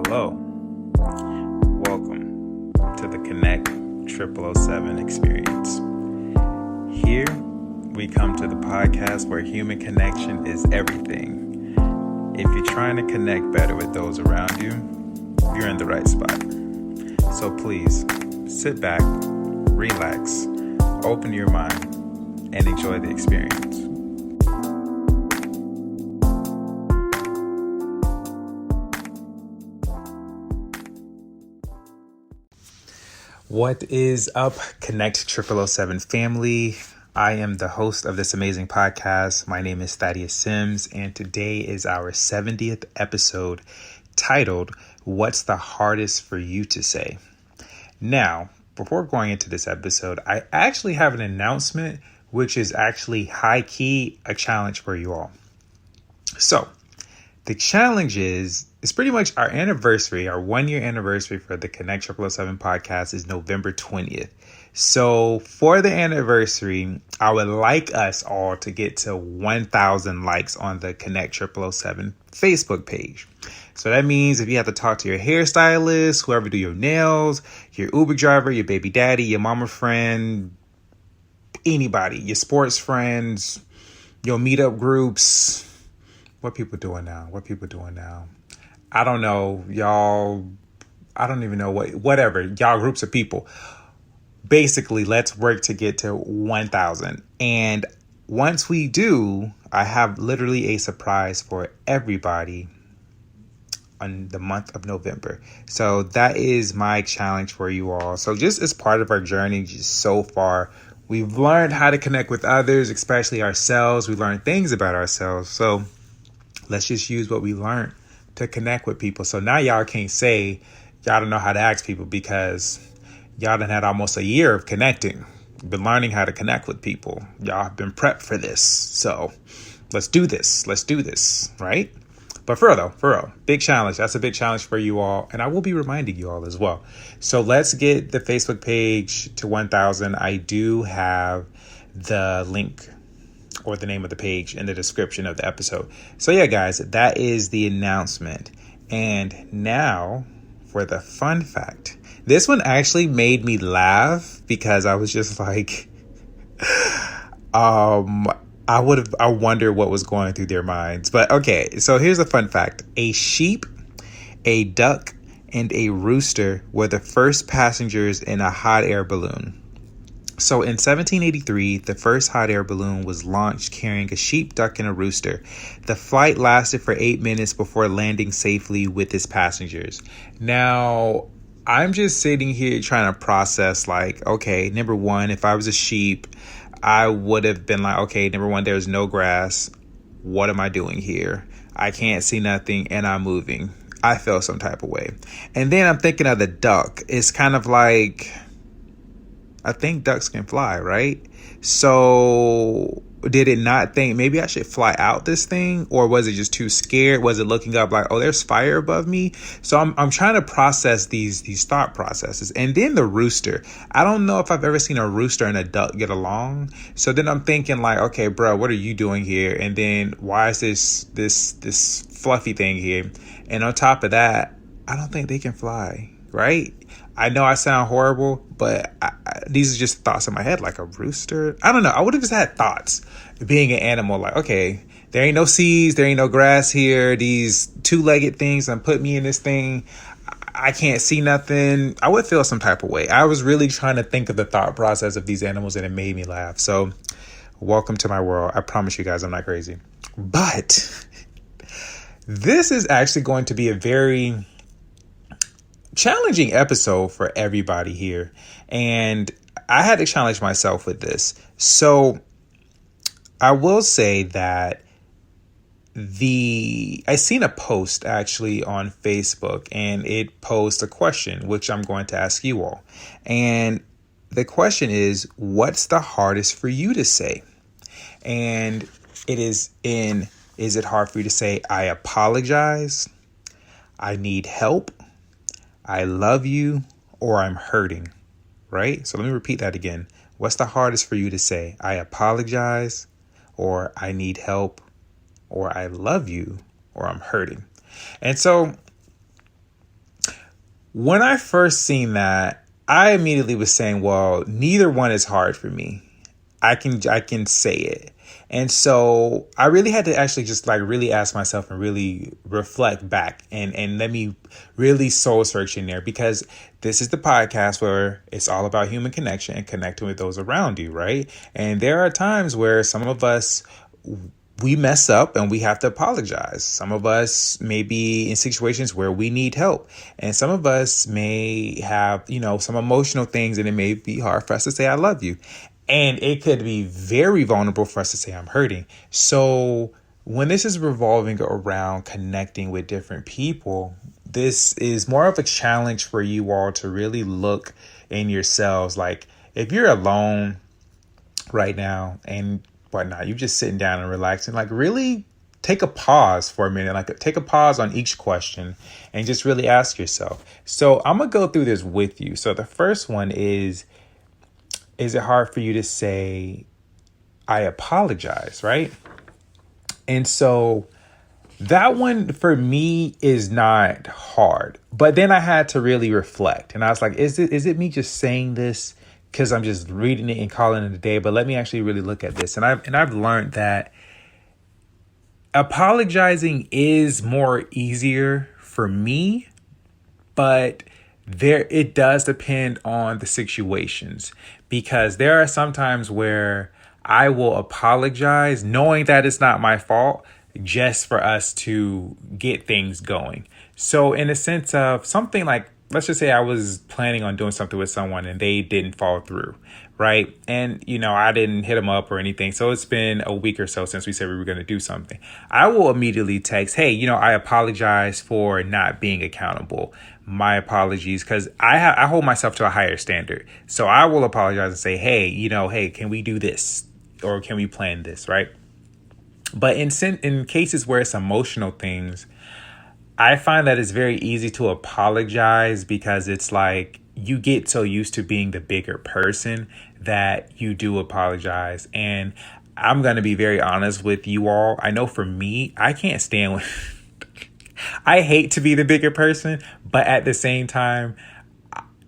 Hello, welcome to the Konnekt-000-7 experience. Here, we come to the podcast where human connection is everything. If you're trying to connect better with those around you, you're in the right spot. So please, sit back, relax, open your mind, and enjoy the experience. What is up, Konnekt-000-7 family? I am the host of this amazing podcast. My name is Thaddeus Sims, and today is our 70th episode titled, What's the Hardest for You to Say? Now, before going into this episode, I actually have an announcement, which is actually high-key a challenge for you all. So, the challenge is pretty much our anniversary, our 1-year anniversary for the Konnekt-000-7 podcast is November 20th. So for the anniversary, I would like us all to get to 1,000 likes on the Konnekt-000-7 Facebook page. So that means if you have to talk to your hairstylist, whoever do your nails, your Uber driver, your baby daddy, your mama friend, anybody, your sports friends, your meetup groups. What people doing now? I don't know, y'all. I don't even know whatever, y'all groups of people. Basically, let's work to get to 1,000. And once we do, I have literally a surprise for everybody on the month of November. So that is my challenge for you all. So just as part of our journey, just so far, we've learned how to connect with others, especially ourselves. We learned things about ourselves. So let's just use what we learned to connect with people. So now y'all can't say y'all don't know how to ask people because y'all done had almost a year of connecting. Been learning how to connect with people. Y'all have been prepped for this. So let's do this, right? But for real, big challenge. That's a big challenge for you all. And I will be reminding you all as well. So let's get the Facebook page to 1,000. I do have the link or the name of the page in the description of the episode. So yeah, guys, that is the announcement. And now for the fun fact. This one actually made me laugh because I was just like, I wonder what was going through their minds. But okay, so here's a fun fact. A sheep, a duck, and a rooster were the first passengers in a hot air balloon. So in 1783, the first hot air balloon was launched carrying a sheep, duck, and a rooster. The flight lasted for 8 minutes before landing safely with its passengers. Now, I'm just sitting here trying to process like, okay, number one, if I was a sheep, I would have been like, okay, number one, there's no grass. What am I doing here? I can't see nothing and I'm moving. I feel some type of way. And then I'm thinking of the duck. It's kind of like, I think ducks can fly, right? So did it not think maybe I should fly out this thing? Or was it just too scared? Was it looking up like, oh, there's fire above me? So I'm trying to process these thought processes. And then the rooster. I don't know if I've ever seen a rooster and a duck get along. So then I'm thinking like, okay, bro, what are you doing here? And then why is this fluffy thing here? And on top of that, I don't think they can fly, right? I know I sound horrible, but these are just thoughts in my head, like a rooster. I don't know. I would have just had thoughts being an animal, like, okay, there ain't no seeds, there ain't no grass here. These two-legged things and put me in this thing. I can't see nothing. I would feel some type of way. I was really trying to think of the thought process of these animals and it made me laugh. So welcome to my world. I promise you guys I'm not crazy. But this is actually going to be a very challenging episode for everybody here. And I had to challenge myself with this. So I will say that I seen a post actually on Facebook and it posed a question, which I'm going to ask you all. And the question is, what's the hardest for you to say? And is it hard for you to say, I apologize, I need help, I love you, or I'm hurting, right? So let me repeat that again. What's the hardest for you to say? I apologize, or I need help, or I love you, or I'm hurting. And so When I first seen that, I immediately was saying, well, neither one is hard for me. I can say it. And so I really had to actually just like really ask myself and really reflect back and let me really soul search in there, because this is the podcast where it's all about human connection and connecting with those around you, right? And there are times where some of us, we mess up and we have to apologize. Some of us may be in situations where we need help. And some of us may have, some emotional things, and it may be hard for us to say, I love you. And it could be very vulnerable for us to say, I'm hurting. So when this is revolving around connecting with different people, this is more of a challenge for you all to really look in yourselves. Like if you're alone right now and whatnot, you're just sitting down and relaxing, like really take a pause for a minute, like take a pause on each question and just really ask yourself. So I'm going to go through this with you. So the first one is it hard for you to say, I apologize, right? And so that one for me is not hard, but then I had to really reflect, and I was like, is it me just saying this because I'm just reading it and calling it a day? But let me actually really look at this. And I've learned that apologizing is more easier for me, but it does depend on the situations, because there are some times where I will apologize knowing that it's not my fault, just for us to get things going. So in a sense of something like, let's just say I was planning on doing something with someone and they didn't follow through, right? And, I didn't hit them up or anything. So it's been a week or so since we said we were going to do something. I will immediately text, hey, I apologize for not being accountable. My apologies, because I hold myself to a higher standard. So I will apologize and say, hey, can we do this? Or can we plan this, right? But in cases where it's emotional things, I find that it's very easy to apologize, because it's like you get so used to being the bigger person that you do apologize. And I'm going to be very honest with you all. I know for me, I can't stand when I hate to be the bigger person, but at the same time,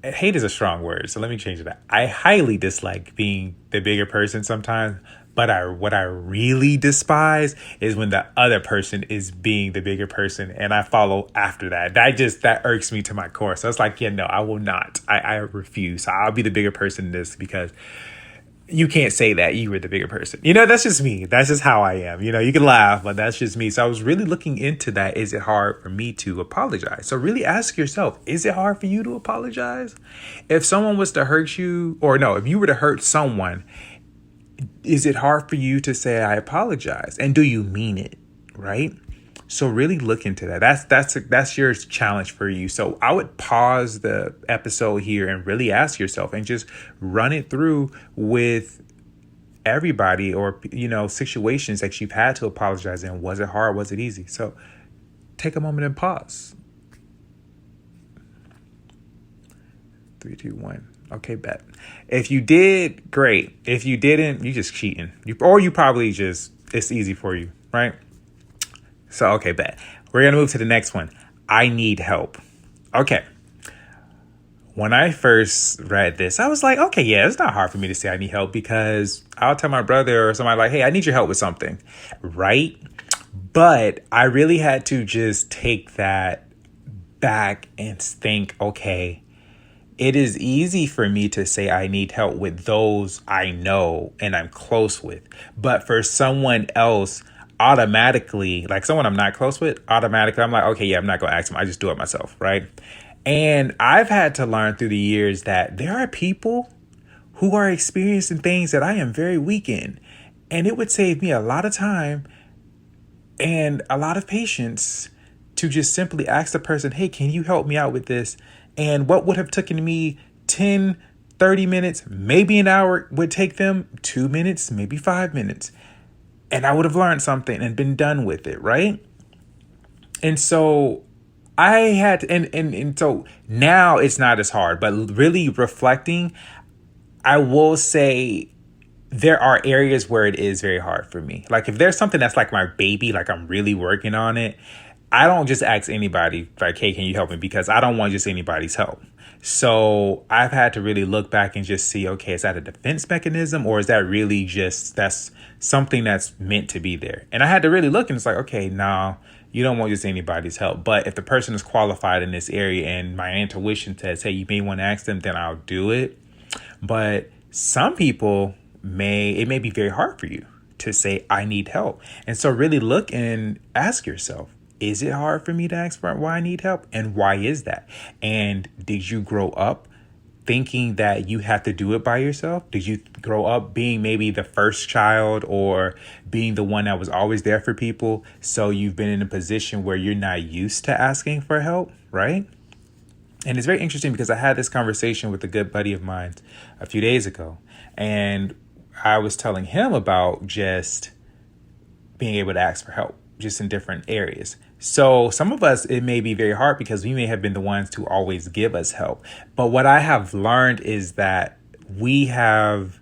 hate is a strong word. So let me change that. I highly dislike being the bigger person sometimes. But what I really despise is when the other person is being the bigger person and I follow after that. That irks me to my core. So it's like, no, I will not. I refuse. I'll be the bigger person in this, because you can't say that you were the bigger person. That's just me. That's just how I am. You can laugh, but that's just me. So I was really looking into that. Is it hard for me to apologize? So really ask yourself, is it hard for you to apologize? If someone was to hurt you, or no, if you were to hurt someone, is it hard for you to say, I apologize? And do you mean it? Right? So really look into that. That's your challenge for you. So I would pause the episode here and really ask yourself and just run it through with everybody, or, situations that you've had to apologize in. Was it hard? Was it easy? So take a moment and pause. 3, 2, 1. Okay, bet. If you did, great. If you didn't, you just cheating. You probably just, it's easy for you, right? So, okay, bet. We're going to move to the next one. I need help. Okay. When I first read this, I was like, okay, yeah, it's not hard for me to say I need help, because I'll tell my brother or somebody like, hey, I need your help with something, right? But I really had to just take that back and think, okay, it is easy for me to say I need help with those I know and I'm close with. But for someone else, automatically, like someone I'm not close with, automatically, I'm like, okay, yeah, I'm not going to ask them. I just do it myself, right? And I've had to learn through the years that there are people who are experiencing things that I am very weak in. And it would save me a lot of time and a lot of patience to just simply ask the person, hey, can you help me out with this? And what would have taken me 10, 30 minutes, maybe an hour, would take them 2 minutes, maybe 5 minutes. And I would have learned something and been done with it, right? And so I had, and so now it's not as hard, but really reflecting, I will say there are areas where it is very hard for me. Like if there's something that's like my baby, like I'm really working on it, I don't just ask anybody like, hey, can you help me? Because I don't want just anybody's help. So I've had to really look back and just see, okay, is that a defense mechanism, or is that really just that's something that's meant to be there? And I had to really look, and it's like, okay, no, you don't want just anybody's help. But if the person is qualified in this area and my intuition says, hey, you may want to ask them, then I'll do it. But some people it may be very hard for you to say, I need help. And so really look and ask yourself, is it hard for me to ask for why I need help? And why is that? And did you grow up thinking that you have to do it by yourself? Did you grow up being maybe the first child or being the one that was always there for people? So you've been in a position where you're not used to asking for help, right? And it's very interesting because I had this conversation with a good buddy of mine a few days ago. And I was telling him about just being able to ask for help just in different areas. So some of us, it may be very hard because we may have been the ones to always give us help. But what I have learned is that we have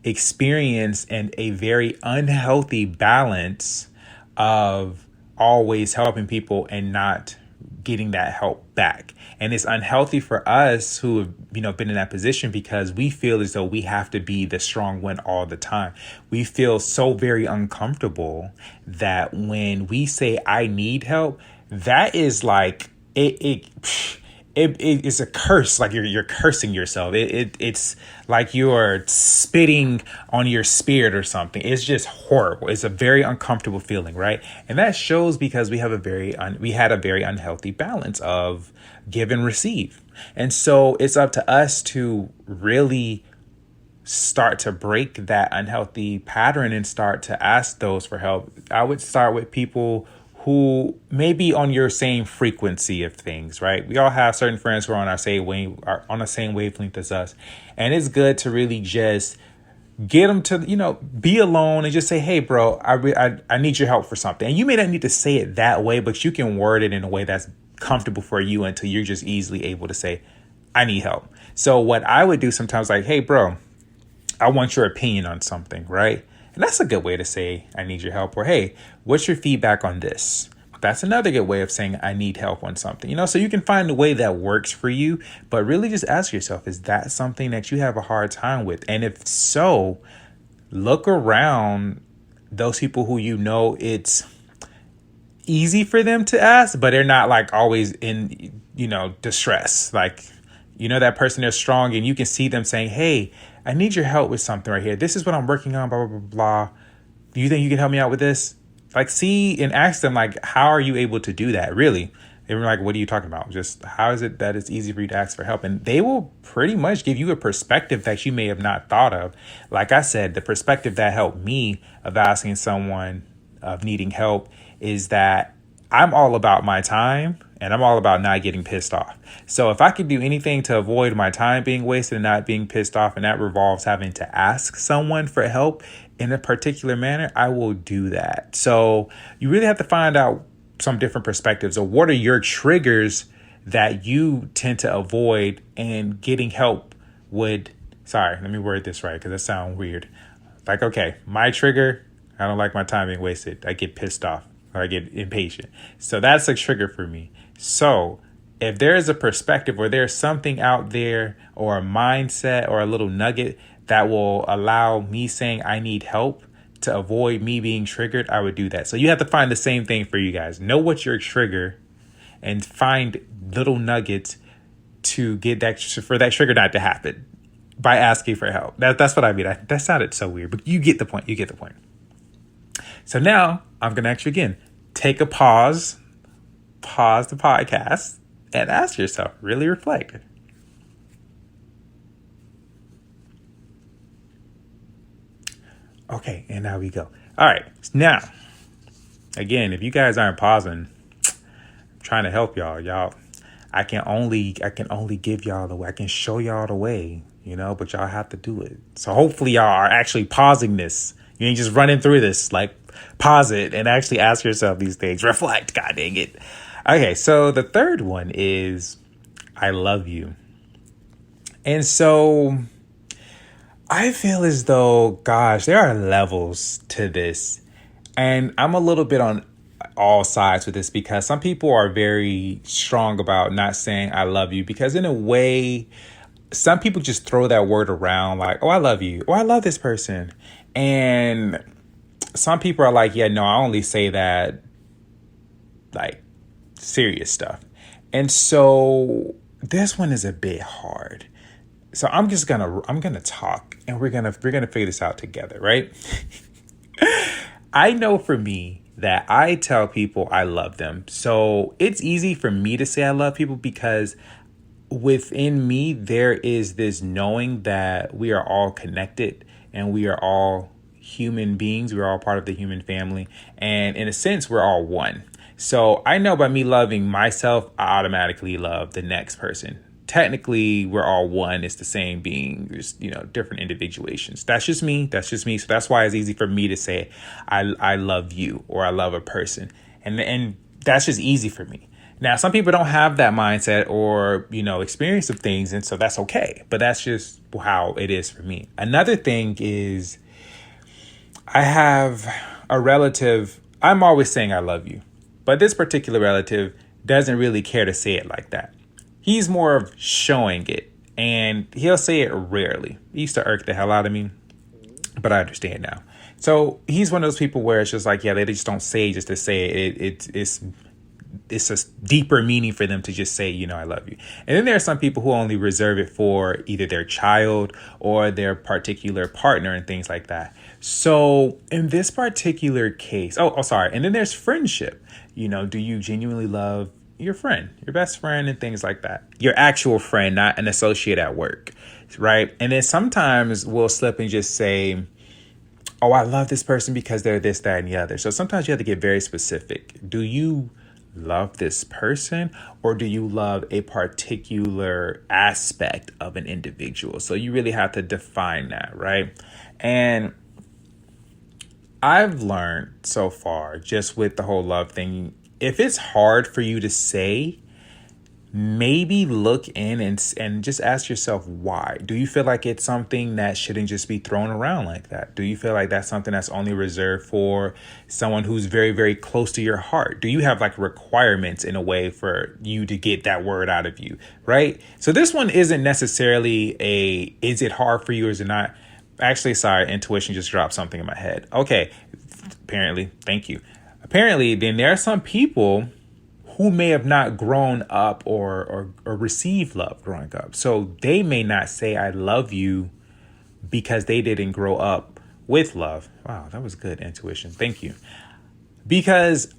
experienced a very unhealthy balance of always helping people and not getting that help back. And it's unhealthy for us who have, been in that position because we feel as though we have to be the strong one all the time. We feel so very uncomfortable that when we say, I need help, that is like, it's a curse. Like you're cursing yourself. It's like you're spitting on your spirit or something. It's just horrible. It's a very uncomfortable feeling, right? And that shows because we had a very unhealthy balance of give and receive. And so it's up to us to really start to break that unhealthy pattern and start to ask those for help. I would start with people who may be on your same frequency of things, right? We all have certain friends who are on the same wavelength as us. And it's good to really just get them to, be alone and just say, hey, bro, I need your help for something. And you may not need to say it that way, but you can word it in a way that's comfortable for you until you're just easily able to say, I need help. So what I would do sometimes, like, hey, bro, I want your opinion on something, right? And that's a good way to say, I need your help. Or, hey, what's your feedback on this? That's another good way of saying, I need help on something, so you can find a way that works for you. But really just ask yourself, is that something that you have a hard time with? And if so, look around those people who it's easy for them to ask, but they're not like always in, distress. Like, that person is strong and you can see them saying, hey, I need your help with something right here. This is what I'm working on, blah, blah, blah, blah. Do you think you can help me out with this? Like, see and ask them, like, how are you able to do that? Really? They were like, what are you talking about? Just how is it that it's easy for you to ask for help? And they will pretty much give you a perspective that you may have not thought of. Like I said, the perspective that helped me of asking someone of needing help is that I'm all about my time and I'm all about not getting pissed off. So if I could do anything to avoid my time being wasted and not being pissed off, and that revolves having to ask someone for help in a particular manner, I will do that. So you really have to find out some different perspectives of what are your triggers that you tend to avoid, and getting help would, let me word this right because that sounds weird. Like, okay, my trigger, I don't like my time being wasted. I get pissed off or I get impatient. So that's a trigger for me. So if there is a perspective or there's something out there or a mindset or a little nugget that will allow me saying I need help to avoid me being triggered, I would do that. So you have to find the same thing for you guys. Know what's your trigger and find little nuggets to get for that trigger not to happen by asking for help. That's what I mean. That sounded so weird, but you get the point. So now I'm going to ask you again, take a pause the podcast and ask yourself, really reflect. Okay, and now we go. All right, now, again, if you guys aren't pausing, I'm trying to help y'all. I can only give y'all the way. I can show y'all the way, but y'all have to do it. So hopefully y'all are actually pausing this. You ain't just running through this. Like, pause it and actually ask yourself these things. Reflect. God dang it. Okay, so the third one is I love you. And so I feel as though, gosh, there are levels to this. And I'm a little bit on all sides with this, because some people are very strong about not saying I love you, because in a way, some people just throw that word around like, oh, I love you, or I love this person. And some people are like, yeah, no, I only say that like serious stuff. And so this one is a bit hard. So I'm gonna talk, and we're gonna figure this out together, right? I know for me that I tell people I love them. So it's easy for me to say I love people, because within me, there is this knowing that we are all connected and we are all human beings. We're all part of the human family. And in a sense, we're all one. So I know by me loving myself, I automatically love the next person. Technically, we're all one. It's the same being. There's, different individuations. That's just me. So that's why it's easy for me to say I love you, or I love a person. And that's just easy for me. Now, some people don't have that mindset or, experience of things. And so that's okay. But that's just how it is for me. Another thing is, I have a relative. I'm always saying I love you. But this particular relative doesn't really care to say it like that. He's more of showing it. And he'll say it rarely. It used to irk the hell out of me. But I understand now. So he's one of those people where it's just like, yeah, they just don't say it just to say it. It's a deeper meaning for them to just say, I love you. And then there are some people who only reserve it for either their child or their particular partner and things like that. So in this particular case, sorry. And then there's friendship. Do you genuinely love your friend, your best friend, and things like that? Your actual friend, not an associate at work, right? And then sometimes we'll slip and just say, oh, I love this person because they're this, that, and the other. So sometimes you have to get very specific. Do you love this person, or do you love a particular aspect of an individual? So you really have to define that, right? And I've learned so far, just with the whole love thing, if it's hard for you to say, maybe look in and just ask yourself why. Do you feel like it's something that shouldn't just be thrown around like that? Do you feel like that's something that's only reserved for someone who's very, very close to your heart? Do you have like requirements in a way for you to get that word out of you, right? So this one isn't necessarily is it hard for you or is it not? Actually, sorry, intuition just dropped something in my head. Okay, apparently, thank you. Apparently, then there are some people who may have not grown up or received love growing up. So they may not say I love you because they didn't grow up with love. Wow, that was good intuition. Thank you. Because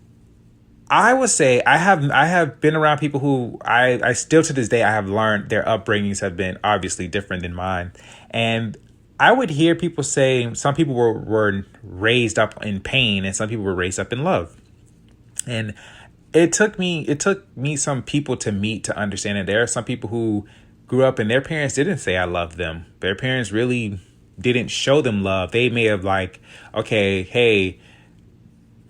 I would say I have been around people who I still to this day I have learned their upbringings have been obviously different than mine. And I would hear people say some people were raised up in pain and some people were raised up in love. And it took me some people to meet to understand that there are some people who grew up and their parents didn't say I love them. Their parents really didn't show them love. They may have like, okay, hey,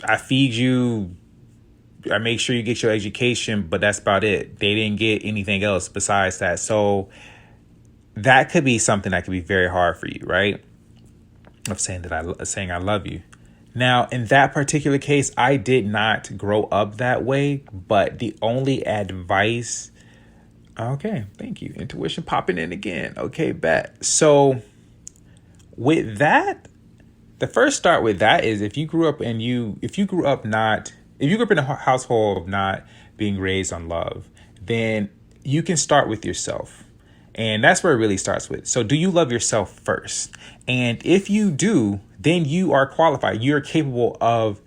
I feed you, I make sure you get your education, but that's about it. They didn't get anything else besides that. So that could be something that could be very hard for you, right? Of saying I love you. Now, in that particular case, I did not grow up that way, but the only advice, okay, thank you. Intuition popping in again. Okay, bet. So with that, the first start with that is if you grew up in a household of not being raised on love, then you can start with yourself. And that's where it really starts with. So do you love yourself first? And if you do, then you are qualified. You're capable of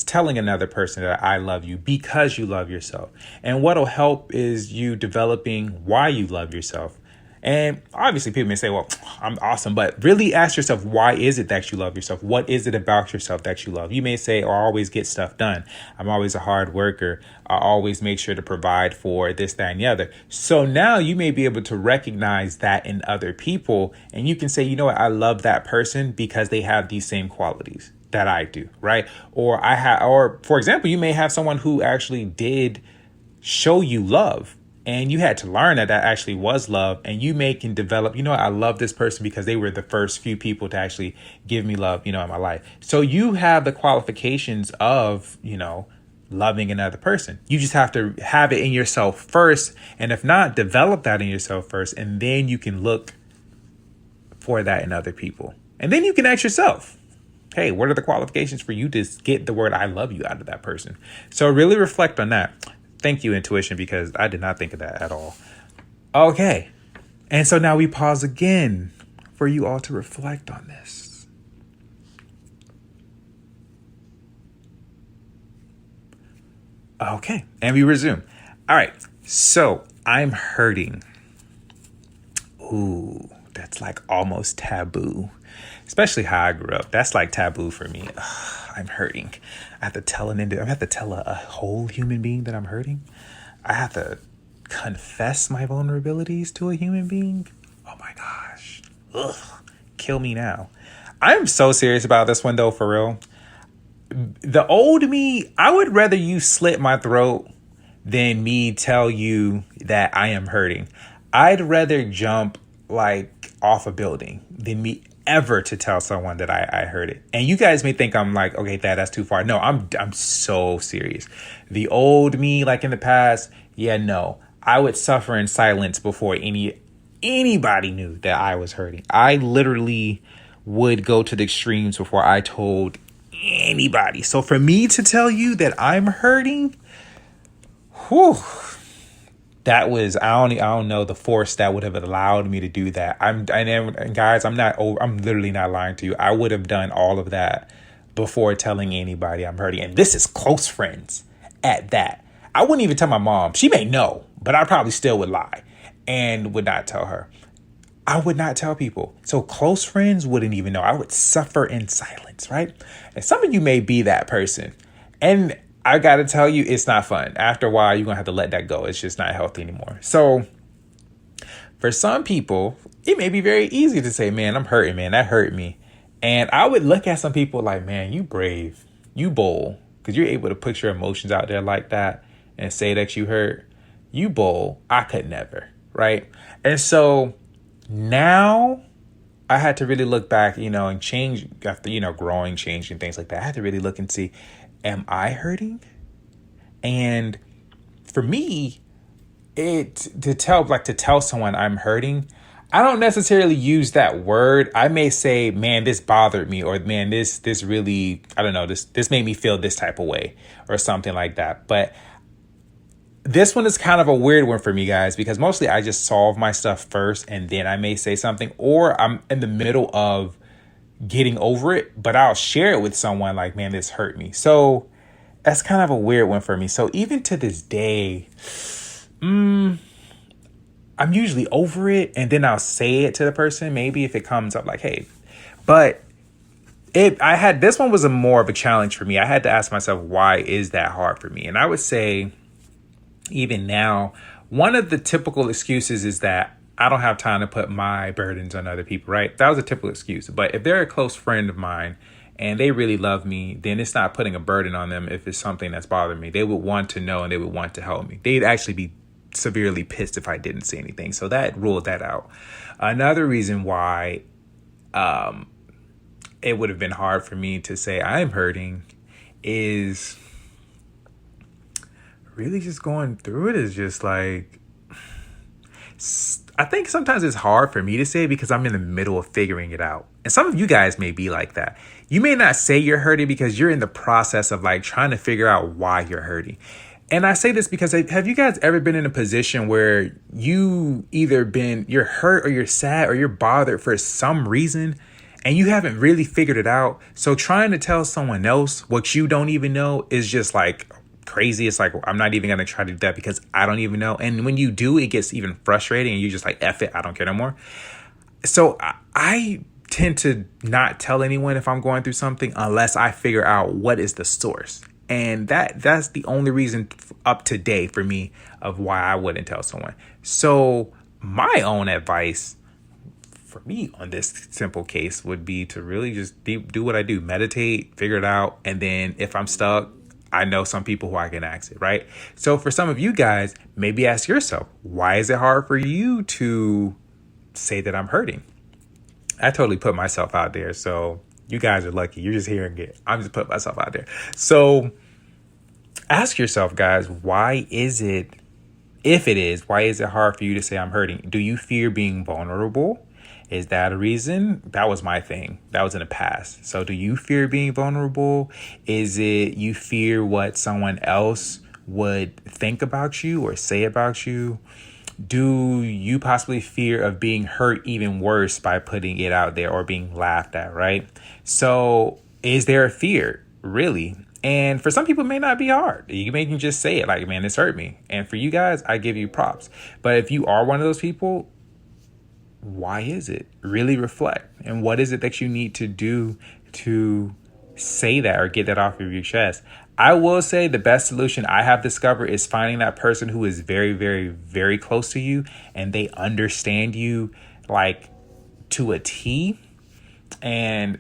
telling another person that I love you because you love yourself. And what'll help is you developing why you love yourself. And obviously people may say, well, I'm awesome, but really ask yourself, why is it that you love yourself? What is it about yourself that you love? You may say, oh, I always get stuff done. I'm always a hard worker. I always make sure to provide for this, that, and the other. So now you may be able to recognize that in other people. And you can say, you know what? I love that person because they have these same qualities that I do, right? Or for example, you may have someone who actually did show you love. And you had to learn that actually was love. And you can develop, I love this person because they were the first few people to actually give me love, in my life. So you have the qualifications of, loving another person. You just have to have it in yourself first. And if not, develop that in yourself first. And then you can look for that in other people. And then you can ask yourself, hey, what are the qualifications for you to get the word I love you out of that person? So really reflect on that. Thank you, intuition, because I did not think of that at all. Okay. And so now we pause again for you all to reflect on this. Okay. And we resume. All right. So I'm hurting. Ooh, that's like almost taboo. Especially how I grew up. That's like taboo for me. Ugh, I'm hurting. I have to tell a whole human being that I'm hurting. I have to confess my vulnerabilities to a human being. Oh my gosh. Ugh. Kill me now. I'm so serious about this one though, for real. The old me, I would rather you slit my throat than me tell you that I am hurting. I'd rather jump like off a building than me ever to tell someone that I heard it. And you guys may think I'm like, okay, that's too far. No, I'm so serious. The old me, like in the past, yeah, no, I would suffer in silence before anybody knew that I was hurting. I literally would go to the extremes before I told anybody. So for me to tell you that I'm hurting, whew, that was, I don't know the force that would have allowed me to do that. And guys, I'm literally not lying to you. I would have done all of that before telling anybody I'm hurting. And this is close friends at that. I wouldn't even tell my mom. She may know, but I probably still would lie and would not tell her. I would not tell people. So close friends wouldn't even know. I would suffer in silence, right? And some of you may be that person. And I got to tell you, it's not fun. After a while, you're going to have to let that go. It's just not healthy anymore. So for some people, it may be very easy to say, man, I'm hurting, man. That hurt me. And I would look at some people like, man, you brave, you bold, because you're able to put your emotions out there like that and say that you hurt. You bold. I could never. Right. And so now I had to really look back, and change after, growing, changing, things like that. I had to really look and see, am I hurting? And for me, to tell someone I'm hurting, I don't necessarily use that word. I may say, man, this bothered me, or man, this really, I don't know, this made me feel this type of way, or something like that. But this one is kind of a weird one for me, guys, because mostly I just solve my stuff first and then I may say something, or I'm in the middle of getting over it, but I'll share it with someone like, man, this hurt me. So that's kind of a weird one for me. So even to this day, I'm usually over it, and then I'll say it to the person, maybe if it comes up like, hey, but this one was more of a challenge for me. I had to ask myself, why is that hard for me? And I would say, even now, one of the typical excuses is that I don't have time to put my burdens on other people, right? That was a typical excuse. But if they're a close friend of mine and they really love me, then it's not putting a burden on them if it's something that's bothering me. They would want to know and they would want to help me. They'd actually be severely pissed if I didn't say anything. So that ruled that out. Another reason why it would have been hard for me to say I'm hurting is really just going through it is just like, I think sometimes it's hard for me to say because I'm in the middle of figuring it out. And some of you guys may be like that. You may not say you're hurting because you're in the process of like trying to figure out why you're hurting. And I say this because have you guys ever been in a position where you're hurt or you're sad or you're bothered for some reason and you haven't really figured it out? So trying to tell someone else what you don't even know is just like crazy. It's like, I'm not even going to try to do that because I don't even know. And when you do, it gets even frustrating and you're just like, F it, I don't care no more. So I tend to not tell anyone if I'm going through something unless I figure out what is the source. And that's the only reason up to date for me of why I wouldn't tell someone. So my own advice for me on this simple case would be to really just do what I do, meditate, figure it out. And then if I'm stuck, I know some people who I can ask it, right? So for some of you guys, maybe ask yourself, why is it hard for you to say that I'm hurting? I totally put myself out there. So you guys are lucky. You're just hearing it. I'm just putting myself out there. So ask yourself, guys, why is it, if it is, why is it hard for you to say I'm hurting? Do you fear being vulnerable? Is that a reason? That was my thing. That was in the past. So do you fear being vulnerable? Is it you fear what someone else would think about you or say about you? Do you possibly fear of being hurt even worse by putting it out there or being laughed at, right? So is there a fear, really? And for some people, it may not be hard. You may can just say it like, man, this hurt me. And for you guys, I give you props. But if you are one of those people, why is it? Really reflect. And what is it that you need to do to say that or get that off of your chest? I will say the best solution I have discovered is finding that person who is very, very, very close to you and they understand you like to a T. And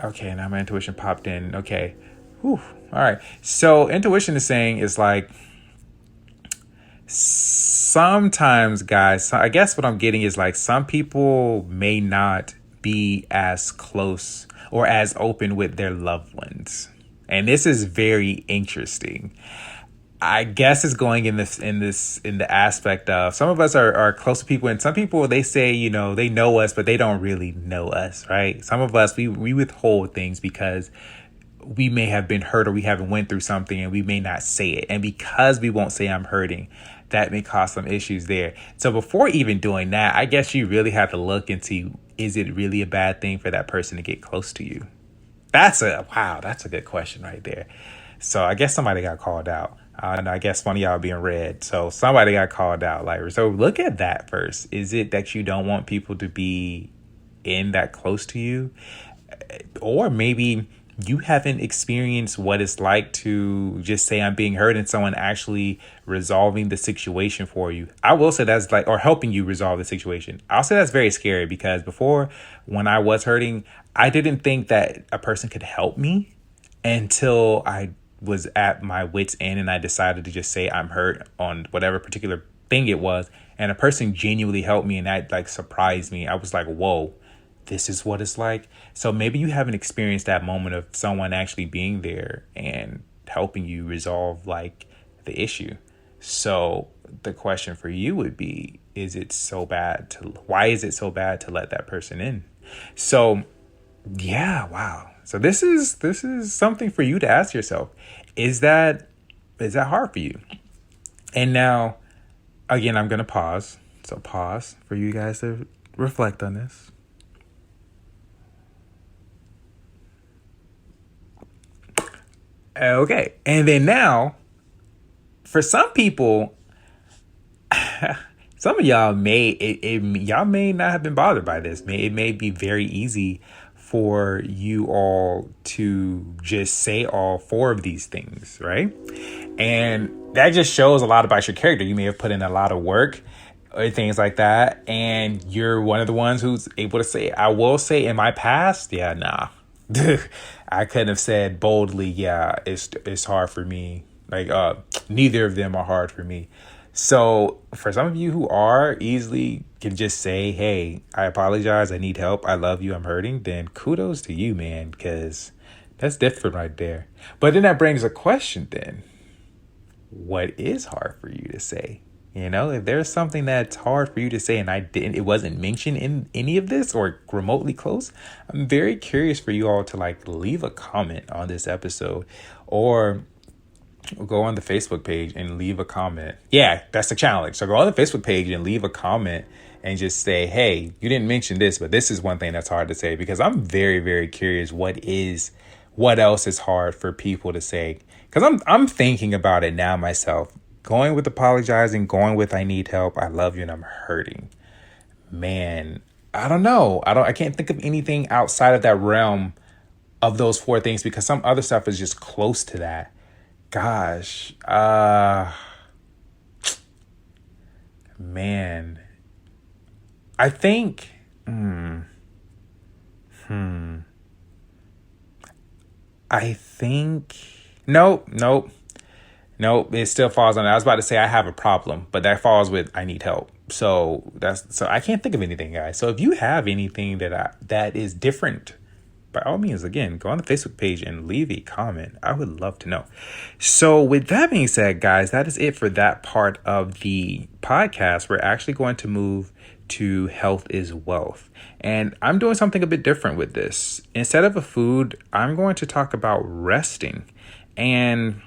okay, now my intuition popped in. Okay. Whew. All right. So intuition is saying is like, sometimes, guys, I guess what I'm getting is like some people may not be as close or as open with their loved ones. And this is very interesting. I guess it's going in the aspect of some of us are close to people, and some people, they say, you know, they know us, but they don't really know us, right? Some of us, we withhold things because we may have been hurt or we haven't went through something and we may not say it. And because we won't say I'm hurting, that may cause some issues there. So before even doing that, I guess you really have to look into, is it really a bad thing for that person to get close to you? That's a good question right there. So I guess somebody got called out. And I guess one of y'all being read. So somebody got called out. Like, so look at that first. Is it that you don't want people to be in that close to you? Or maybe you haven't experienced what it's like to just say I'm being hurt and someone actually resolving the situation for you. I will say that's like, or helping you resolve the situation. I'll say that's very scary because before, when I was hurting, I didn't think that a person could help me until I was at my wit's end and I decided to just say I'm hurt on whatever particular thing it was. And a person genuinely helped me and that like surprised me. I was like, whoa, this is what it's like. So maybe you haven't experienced that moment of someone actually being there and helping you resolve like the issue. So the question for you would be, why is it so bad to let that person in? So yeah, wow. So this is something for you to ask yourself. Is that hard for you? And now, again, I'm going to pause. So pause for you guys to reflect on this. Okay. And then now, for some people, some of y'all y'all may not have been bothered by this. It may be very easy for you all to just say all four of these things, right? And that just shows a lot about your character. You may have put in a lot of work or things like that. And you're one of the ones who's able to say, I will say in my past, yeah, nah. I couldn't have said boldly, yeah, it's hard for me. Like, neither of them are hard for me. So for some of you who are easily can just say, hey, I apologize. I need help. I love you. I'm hurting. Then kudos to you, man, because that's different right there. But then that brings a question then. What is hard for you to say? You know, if there's something that's hard for you to say and it wasn't mentioned in any of this or remotely close, I'm very curious for you all to like leave a comment on this episode or go on the Facebook page and leave a comment. Yeah, that's the challenge. So go on the Facebook page and leave a comment and just say, hey, you didn't mention this, but this is one thing that's hard to say, because I'm very, very curious what else is hard for people to say. Because I'm thinking about it now myself. Going with apologizing, going with I need help, I love you, and I'm hurting. Man, I don't know. I can't think of anything outside of that realm of those four things, because some other stuff is just close to that. Gosh, man, I think, I think, nope. It still falls on that. I was about to say I have a problem, but that falls with I need help. So I can't think of anything, guys. So if you have anything that is different, by all means, again, go on the Facebook page and leave a comment. I would love to know. So with that being said, guys, that is it for that part of the podcast. We're actually going to move to health is wealth. And I'm doing something a bit different with this. Instead of a food, I'm going to talk about resting. And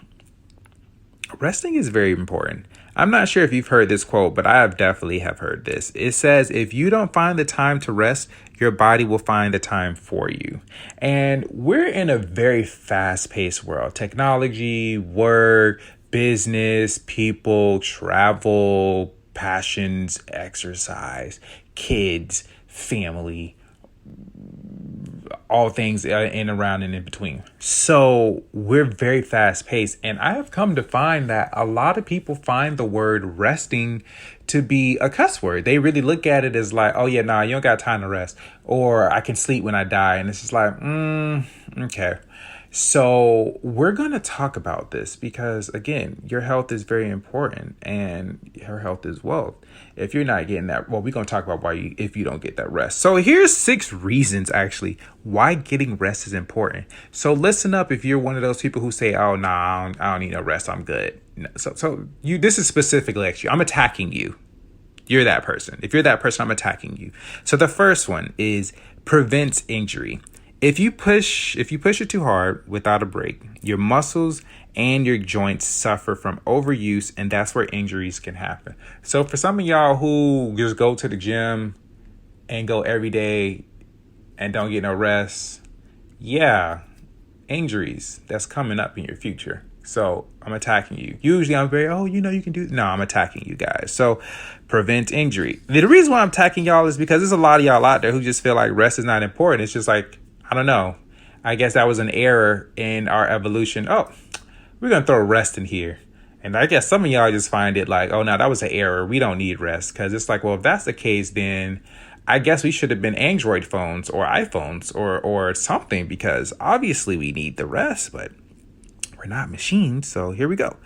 resting is very important. I'm not sure if you've heard this quote, but I have definitely have heard this. It says, if you don't find the time to rest, your body will find the time for you. And we're in a very fast-paced world. Technology, work, business, people, travel, passions, exercise, kids, family, all things in, around, and in between. So we're very fast paced. And I have come to find that a lot of people find the word resting to be a cuss word. They really look at it as like, oh yeah, nah, you don't got time to rest. Or I can sleep when I die. And it's just like, okay. So we're going to talk about this because, again, your health is very important and your health is wealth. If you're not getting that, well, we're going to talk about if you don't get that rest. So here's 6 reasons, actually, why getting rest is important. So listen up if you're one of those people who say, oh, nah, I don't need no rest. I'm good. No, so this is specifically actually, I'm attacking you. You're that person. If you're that person, I'm attacking you. So the first one is prevents injury. If you push it too hard without a break, your muscles and your joints suffer from overuse, and that's where injuries can happen. So for some of y'all who just go to the gym and go every day and don't get no rest, yeah, injuries, that's coming up in your future. So I'm attacking you. Usually I'm very, you can do. No, I'm attacking you guys. So prevent injury. The reason why I'm attacking y'all is because there's a lot of y'all out there who just feel like rest is not important. It's just like, I don't know. I guess that was an error in our evolution. Oh, we're going to throw rest in here. And I guess some of y'all just find it like, oh, no, that was an error. We don't need rest. Because it's like, well, if that's the case, then I guess we should have been Android phones or iPhones or something, because obviously we need the rest, but we're not machines. So here we go.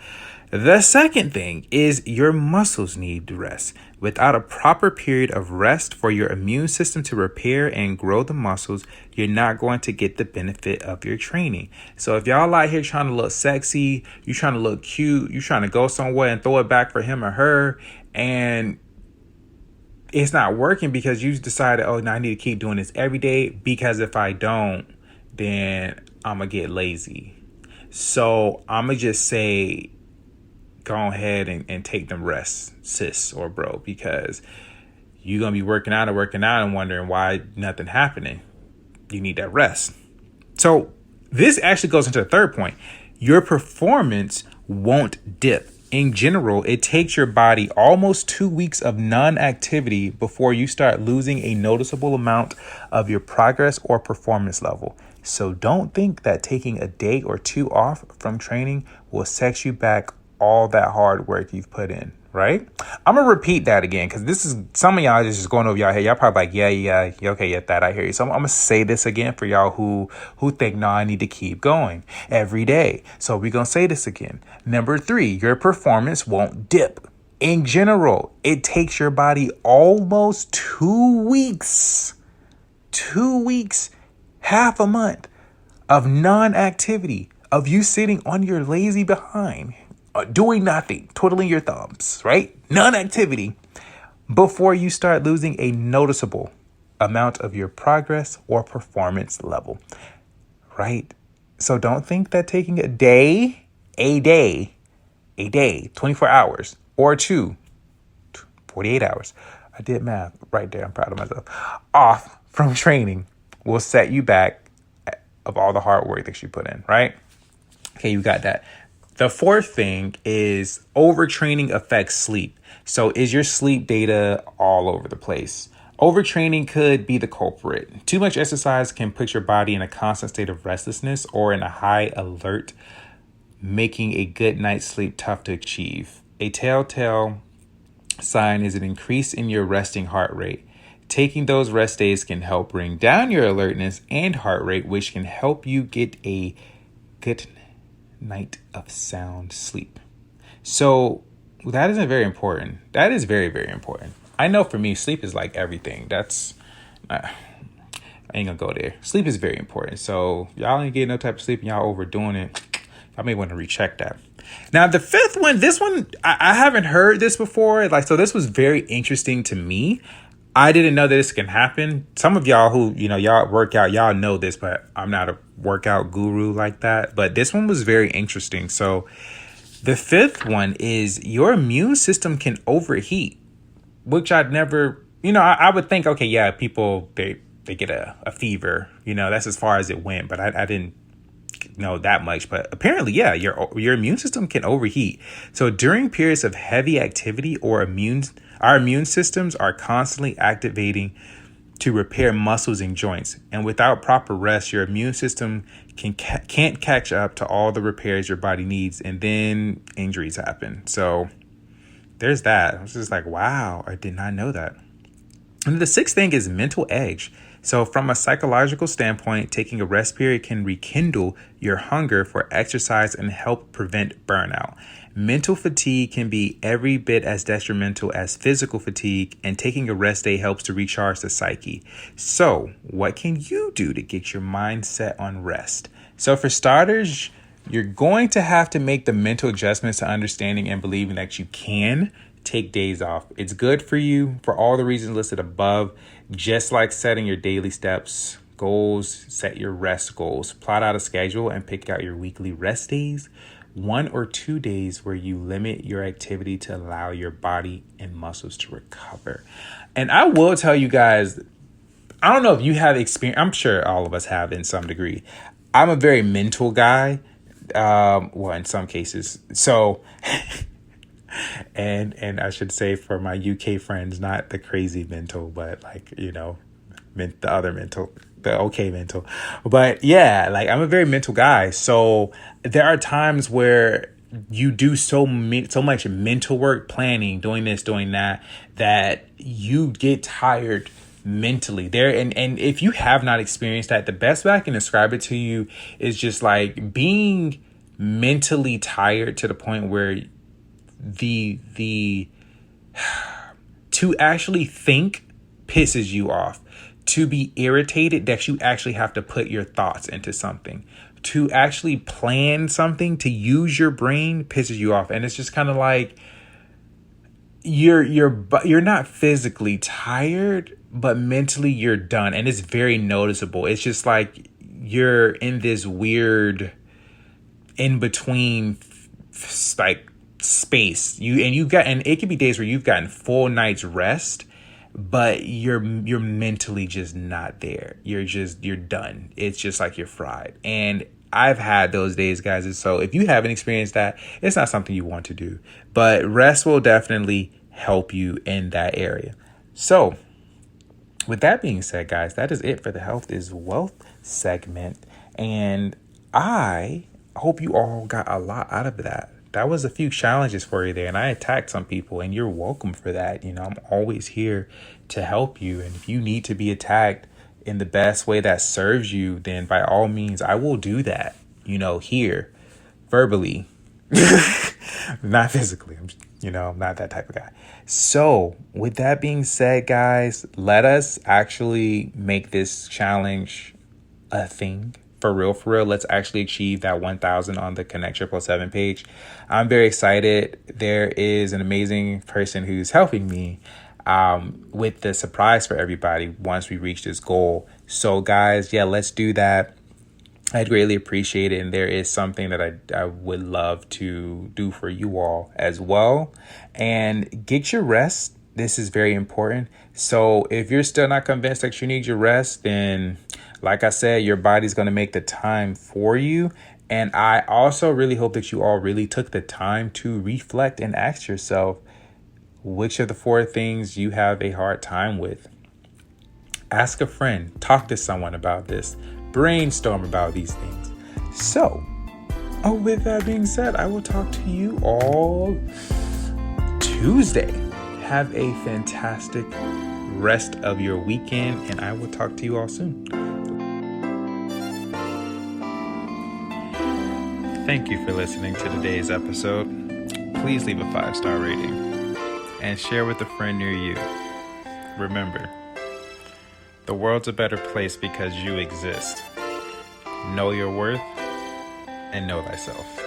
The second thing is your muscles need rest. Without a proper period of rest for your immune system to repair and grow the muscles, you're not going to get the benefit of your training. So if y'all out here trying to look sexy, you're trying to look cute, you're trying to go somewhere and throw it back for him or her, and it's not working because you decided, oh, now I need to keep doing this every day, because if I don't, then I'm going to get lazy. So I'm going to just say, go ahead and take them rest, sis or bro, because you're going to be working out and wondering why nothing happening. You need that rest. So this actually goes into the third point. Your performance won't dip. In general, it takes your body almost 2 weeks of non-activity before you start losing a noticeable amount of your progress or performance level. So don't think that taking a day or 2 off from training will set you back all that hard work you've put in, right? I'm going to repeat that again, because this is, some of y'all is just going over y'all head. Y'all probably like, yeah, okay, yeah, that I hear you. So I'm going to say this again for y'all who think, no, I need to keep going every day. So we're going to say this again. Number 3, your performance won't dip. In general, it takes your body almost 2 weeks, half a month of non-activity, of you sitting on your lazy behind, doing nothing, twiddling your thumbs, right? Non-activity, before you start losing a noticeable amount of your progress or performance level, right? So don't think that taking a day, 24 hours or 48 hours. I did math right there. I'm proud of myself. Off from training will set you back of all the hard work that you put in, right? Okay, you got that. The fourth thing is overtraining affects sleep. So is your sleep data all over the place? Overtraining could be the culprit. Too much exercise can put your body in a constant state of restlessness or in a high alert, making a good night's sleep tough to achieve. A telltale sign is an increase in your resting heart rate. Taking those rest days can help bring down your alertness and heart rate, which can help you get a good night of sound sleep. So that is very important. That is very, very important. I know for me, sleep is like everything. I ain't gonna go there. Sleep is very important. So y'all ain't getting no type of sleep and y'all overdoing it. I may want to recheck that. Now, the fifth one, this one, I haven't heard this before. Like, so this was very interesting to me. I didn't know that this can happen. Some of y'all who, y'all work out, y'all know this, but I'm not a workout guru like that. But this one was very interesting. So the fifth one is your immune system can overheat, which I'd never, I would think, okay, yeah, people, they get a fever, that's as far as it went. But I didn't know that much, but apparently, yeah, your immune system can overheat. So during periods of heavy activity our immune systems are constantly activating to repair muscles and joints. And without proper rest, your immune system can't catch up to all the repairs your body needs, and then injuries happen. So there's that. I was just like, wow, I did not know that. And the sixth thing is mental edge. So from a psychological standpoint, taking a rest period can rekindle your hunger for exercise and help prevent burnout. Mental fatigue can be every bit as detrimental as physical fatigue, and taking a rest day helps to recharge the psyche. So what can you do to get your mind set on rest? So for starters, you're going to have to make the mental adjustments to understanding and believing that you can take days off. It's good for you for all the reasons listed above. Just like setting your daily steps, goals, set your rest goals, plot out a schedule and pick out your weekly rest days, 1 or 2 days where you limit your activity to allow your body and muscles to recover. And I will tell you guys, I don't know if you have experience. I'm sure all of us have in some degree. I'm a very mental guy. In some cases. So And I should say for my UK friends, not the crazy mental, but like, the other mental, the okay mental. But yeah, like I'm a very mental guy. So there are times where you do so much mental work, planning, doing this, doing that, that you get tired mentally there. And if you have not experienced that, the best way I can describe it to you is just like being mentally tired to the point where the to actually think pisses you off, to be irritated that you actually have to put your thoughts into something, to actually plan something, to use your brain pisses you off. And it's just kind of like you're not physically tired, but mentally you're done, and it's very noticeable. It's just like you're in this weird in between like space. And it could be days where you've gotten full night's rest, but you're mentally just not there. You're done. It's just like you're fried. And I've had those days, guys. And so if you haven't experienced that, it's not something you want to do, but rest will definitely help you in that area. So with that being said, guys, that is it for the Health is Wealth segment. And I hope you all got a lot out of that. That was a few challenges for you there, and I attacked some people, and you're welcome for that. I'm always here to help you. And if you need to be attacked in the best way that serves you, then by all means, I will do that, here, verbally, not physically. I'm not that type of guy. So with that being said, guys, let us actually make this challenge a thing. For real, let's actually achieve that 1,000 on the Konnekt-000-7 page. I'm very excited. There is an amazing person who's helping me with the surprise for everybody once we reach this goal. So guys, yeah, let's do that. I'd greatly appreciate it. And there is something that I would love to do for you all as well. And get your rest. This is very important. So if you're still not convinced that you need your rest, then like I said, your body's going to make the time for you. And I also really hope that you all really took the time to reflect and ask yourself, which of the 4 things you have a hard time with? Ask a friend, talk to someone about this, brainstorm about these things. So, with that being said, I will talk to you all Tuesday. Have a fantastic rest of your weekend, and I will talk to you all soon. Thank you for listening to today's episode. Please leave a 5-star rating and share with a friend near you. Remember, The world's a better place because you exist. Know your worth and know thyself.